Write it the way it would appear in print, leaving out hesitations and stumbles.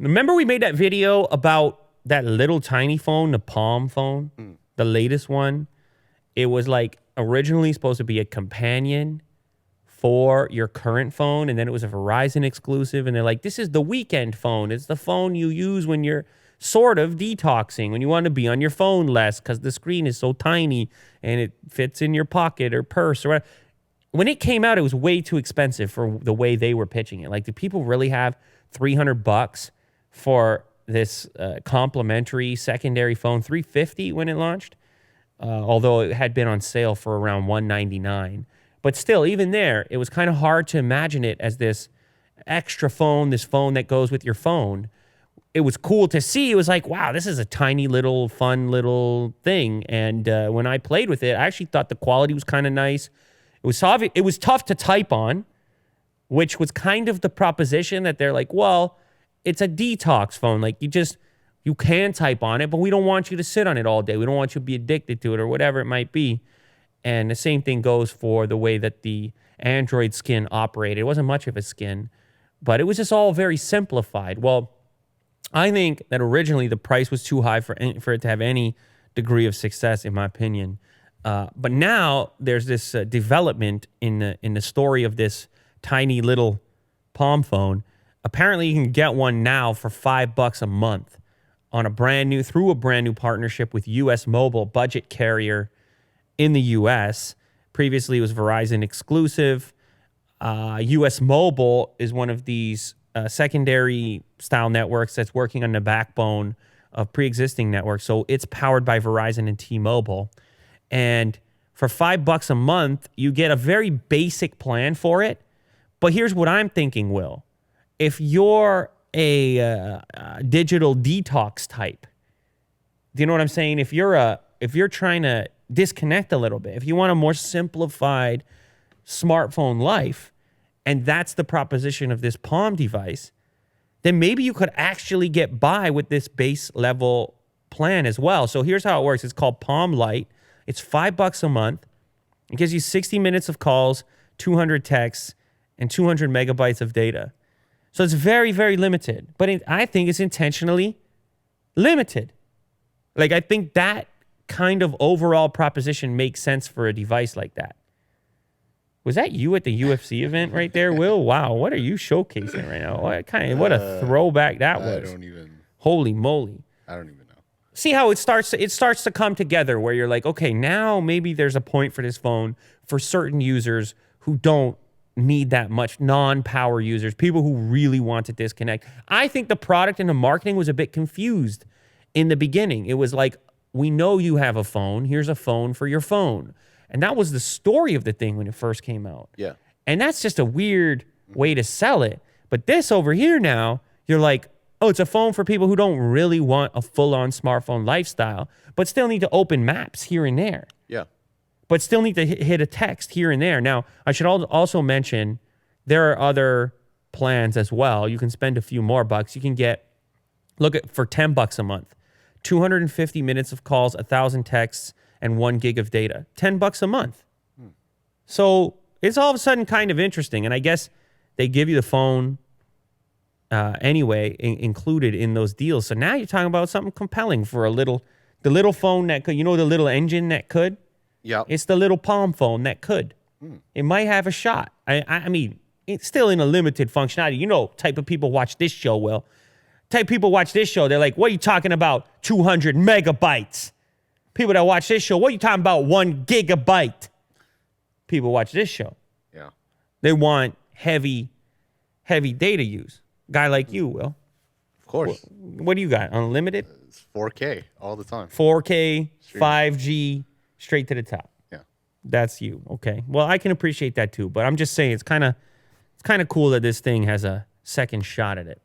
Remember we made that video about that little tiny phone, the Palm phone, the latest one? It was like originally supposed to be a companion for your current phone, and then it was a Verizon exclusive, and they're like, this is the weekend phone. It's the phone you use when you're sort of detoxing, when you want to be on your phone less because the screen is so tiny and it fits in your pocket or purse or whatever. When it came out, it was way too expensive for the way they were pitching it. Like, do people really have $300 for this complimentary secondary phone? $350 when it launched, although it had been on sale for around $199. But still, even there, it was kind of hard to imagine it as this extra phone, this phone that goes with your phone. It was cool to see. It was like, wow, this is a tiny little, fun little thing. And when I played with it, I actually thought the quality was kind of nice. It was tough to type on, which was kind of the proposition that they're like, well, it's a detox phone. Like, you can type on it, but we don't want you to sit on it all day. We don't want you to be addicted to it or whatever it might be. And the same thing goes for the way that the Android skin operated. It wasn't much of a skin, but it was just all very simplified. Well, I think that originally the price was too high for it to have any degree of success, in my opinion. But now there's this development in the story of this tiny little Palm phone. Apparently, you can get one now for $5 a month on through a brand new partnership with US Mobile, budget carrier in the US. Previously, it was Verizon exclusive. US Mobile is one of these secondary style networks that's working on the backbone of pre-existing networks. So it's powered by Verizon and T-Mobile. And for $5 a month, you get a very basic plan for it. But here's what I'm thinking, Will. If you're a digital detox type, do you know what I'm saying? If you're trying to disconnect a little bit, if you want a more simplified smartphone life, and that's the proposition of this Palm device, then maybe you could actually get by with this base level plan as well. So here's how it works. It's called Palm Lite. It's $5 a month. It gives you 60 minutes of calls, 200 texts, and 200 megabytes of data. So it's very, very limited. But I think it's intentionally limited. Like, I think that kind of overall proposition makes sense for a device like that. Was that you at the UFC event right there, Will? Wow, what are you showcasing right now? What a throwback that was. I don't even. Holy moly. I don't even know. See how it starts to come together where you're like, okay, now maybe there's a point for this phone for certain users who don't need that much, non-power users, people who really want to disconnect. I think the product and the marketing was a bit confused in the beginning. It was like, we know you have a phone. Here's a phone for your phone. And that was the story of the thing when it first came out. Yeah. And that's just a weird way to sell it. But this over here now, you're like, oh, it's a phone for people who don't really want a full-on smartphone lifestyle, but still need to open maps here and there. Yeah. But still need to hit a text here and there. Now, I should also mention there are other plans as well. You can spend a few more bucks. You can for $10 a month, 250 minutes of calls, 1,000 texts, and 1 gig of data. $10 a month. So it's all of a sudden kind of interesting. And I guess they give you the phone anyway, included in those deals. So now you're talking about something compelling for the little phone that could, the little engine that could? Yeah. It's the little Palm phone that could. It might have a shot. I mean, it's still in a limited functionality. Type of people watch this show, Will. Type of people watch this show, they're like, what are you talking about? 200 megabytes. People that watch this show, what are you talking about? 1 gigabyte. People watch this show. Yeah. They want heavy data use. Guy like you, Will. Of course. What do you got? Unlimited? It's 4K all the time. 4K, 5G, straight to the top. Yeah. That's you. Okay. Well, I can appreciate that too, but I'm just saying it's kind of cool that this thing has a second shot at it.